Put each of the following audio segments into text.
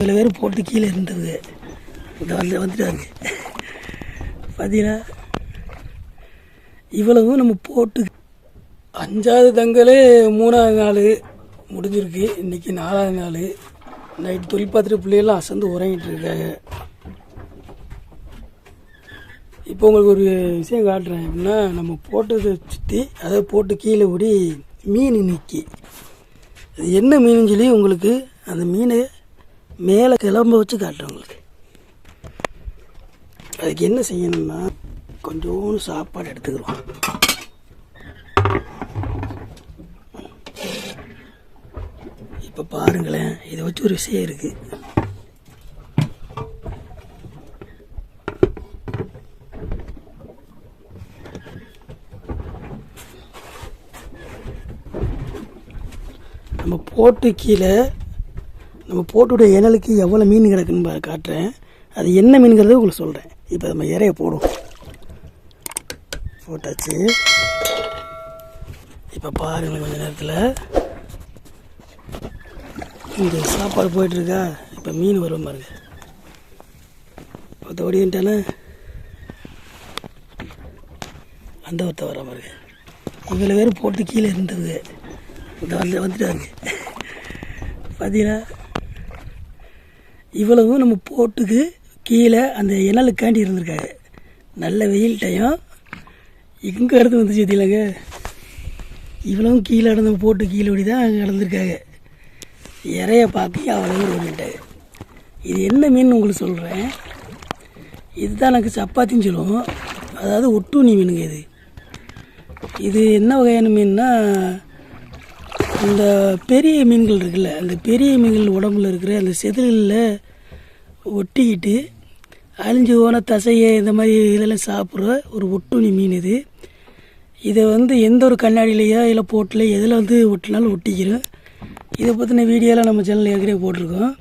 சில பேர் போட்டு கீழே இருந்தது இந்த வந்துட்டாங்க பார்த்தீங்கன்னா. இவ்வளவும் நம்ம போட்டு 5வது தங்கல் 3வது நாள் முடிஞ்சிருக்கு. இன்றைக்கி 4வது நாள். நைட்டு தொழில் பார்த்துட்டு பிள்ளைகள்லாம் அசந்து உறங்கிட்டு இருக்காங்க. இப்போ உங்களுக்கு ஒரு விஷயம் காட்டுறேன். எப்படின்னா நம்ம போட்டதை சுற்றி அதை போட்டு கீழே ஓடி மீன் நிற்கி அது என்ன மீனுன்னு சொல்லி உங்களுக்கு அந்த மீனை மேலே கிளம்ப வச்சு காட்டுறேன் உங்களுக்கு. அதுக்கு என்ன செய்யணும்னா கொஞ்சோண்டு சாப்பாடு எடுத்துக்கிறோம். இப்போ பாருங்களேன், இதை வச்சு ஒரு விஷயம் இருக்குது. நம்ம போட்டு கீழே நம்ம போட்டுடைய இனலுக்கு எவ்வளோ மீன் கிடக்குன்னு காட்டுறேன். அது என்ன மீன்கிறத உங்களுக்கு சொல்கிறேன். இப்போ நம்ம இறைய போடுவோம். போட்டாச்சு. இப்போ பாருங்கள், கொஞ்சம் நேரத்தில் இந்த சாப்பாடு போயிட்டுருக்கா. இப்போ மீன் வரும் பாருங்க. ஒருத்த ஓடிட்டானே, அந்த ஒருத்த வர பாருங்க. இவ்வளோ பேர் போட்டு கீழே இருந்தது இந்த வந்துட்டாங்க பார்த்தீங்கன்னா. இவ்வளவும் நம்ம போட்டுக்கு கீழே அந்த இனலுக்காண்டி இருந்திருக்காங்க. நல்ல வெயில் டைம். எங்கே இடத்து வந்துச்சு தெரியலங்க. இவ்வளவும் கீழே இடந்து போட்டு கீழே ஓடி தான் அங்கே நடந்திருக்காங்க. இறைய பார்க்க அவ்வளோ பேர் ஓடிட்டாங்க. இது என்ன மீன் உங்களுக்கு சொல்கிறேன். இதுதான் எனக்கு சப்பாத்தின்னு சொல்லுவோம். அதாவது ஒட்டுண்ணி மீனுங்க. இது என்ன வகையான மீன்னா, இந்த பெரிய மீன்கள் இருக்குல்ல, அந்த பெரிய மீன்கள் உடம்புல இருக்கிற அந்த செதில்களில் ஒட்டிக்கிட்டு அழிஞ்சு போன தசையை இந்த மாதிரி இதெல்லாம் சாப்பிட்ற ஒரு ஒட்டுண்ணி மீன் இது. இதை எந்த ஒரு கண்ணாடியிலையோ இல்லை போட்டில் எதில் ஒட்டினாலும் ஒட்டிக்கிறோம். இதை பற்றின வீடியோலாம் நம்ம சேனலில் ஏற்கனவே போட்டிருக்கோம்.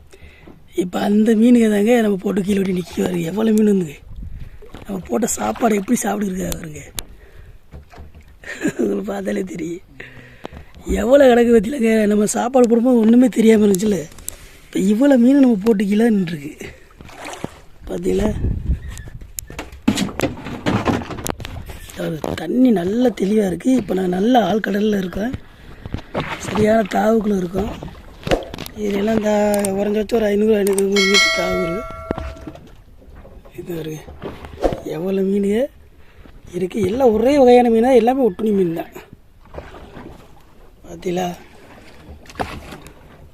இப்போ அந்த மீனுக்கு தாங்க நம்ம போட்டு கீழே ஒட்டி நிற்கிறாரு. எவ்வளோ மீன் நம்ம போட்ட சாப்பாடு எப்படி சாப்பிட்டுருக்காரு அவருங்க. உங்களுக்கு பார்த்தாலே தெரியும் எவ்வளோ கிடக்கு வச்சுலங்க. நம்ம சாப்பாடு போடும்போது ஒன்றுமே தெரியாமல் இருந்துச்சுல்ல. இப்போ இவ்வளோ மீன் நம்ம போட்டு கீழே நின்றுருக்கு பார்த்தீங்களா. தண்ணி நல்லா தெளிவாக இருக்குது. இப்போ நான் நல்ல ஆழ்கடலில் இருக்கேன். சரியான தாவுக்குள்ளே இருக்கோம். இதெல்லாம் குறைஞ்சபட்சம் ஒரு 500-500 மீட்டர் தாவு இருக்குது. இது இருக்குது. எவ்வளோ மீன் இருக்குது. எல்லாம் ஒரே வகையான மீனாக, எல்லாமே ஒட்டுணி மீன் தான் பார்த்தீங்களா.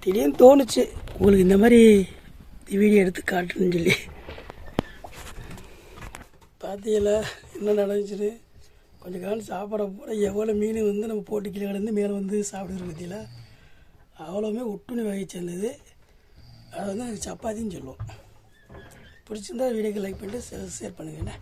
திடீர்னு தோணுச்சு உங்களுக்கு இந்த மாதிரி வீடியோ எடுத்து காட்டுன்னு சொல்லி. பார்த்தீங்களா என்ன நடந்துச்சுன்னு. கொஞ்சம் காலம் சாப்பாட போட எவ்வளோ மீன் நம்ம போட்டு கீழே கிடந்து மேலே சாப்பிடுறது பார்த்தீங்களா. அவ்வளோவுமே ஒட்டுணி வகை சேர்ந்தது. அதை எனக்கு சப்பாத்தின்னு சொல்லுவோம். பிடிச்சிருந்தா வீடியோக்கு லைக் பண்ணிட்டு ஷேர் பண்ணுங்கண்ணே.